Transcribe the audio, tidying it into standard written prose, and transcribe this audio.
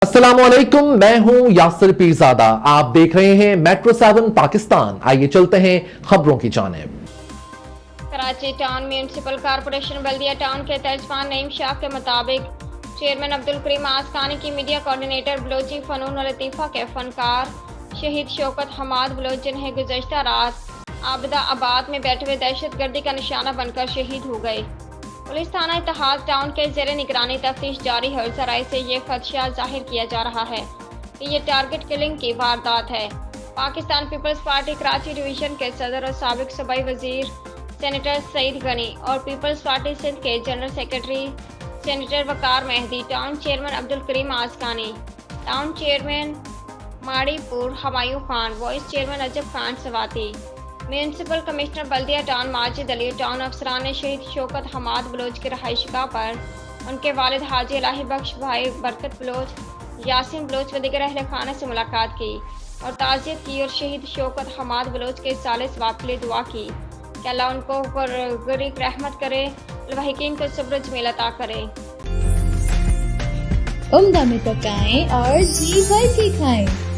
अस्सलामुअलैकुम, मैं हूं यासिर पीरजादा। आप देख रहे हैं मेट्रो 7 पाकिस्तान। आइए चलते हैं खबरों की जानिब। कराची टाउन म्यूनसिपल कॉरपोरेशन बल्दिया टाउन के तर्जमान नईम शाह के मुताबिक चेयरमैन अब्दुल करीम आसकानी की मीडिया कोऑर्डिनेटर बलोची फनून व लतीफ़ा के फनकार शहीद शौकत हमाद बलोच जिन्हें गुज़श्ता रात आबदा आबाद में बैठे हुए दहशत गर्दी का निशाना बनकर शहीद हो गए। पुलिस थाना इत्तेहाद टाउन के ज़ेरे निगरानी तफ्तीश जारी है और ज़राए से ये खदशा जाहिर किया जा रहा है कि ये टारगेट किलिंग की वारदात है। पाकिस्तान पीपल्स पार्टी कराची डिवीज़न के सदर और साबिक सूबाई वज़ीर सेनेटर सईद गनी और पीपल्स पार्टी सिंध के general secretary senator Waqar Mehdi, town chairman Abdul Karim Askani, town chairman Maripur Humayun Khan, vice chairman Ajab Khan Swati, municipal commissioner Baldia town Majid Ali, town अफसरान ने शहीद शौकत हमाद बलोच के रहायशगाह पर उनके वालिद हाजी इलाही बख्श, भाई बरकत बलोच, यासिन बलोच व दीगर अहले खाना से मुलाकात की और ताज़ियत की और शहीद शौकत हमाद बलोच के साले सवाब के लिए दुआ की कि अल्लाह उनको पर गरीक रहमत करे, लवाहिकीन को सब्र जमील अता करे। उम्दा में पकाएं और जी भर के खाएं।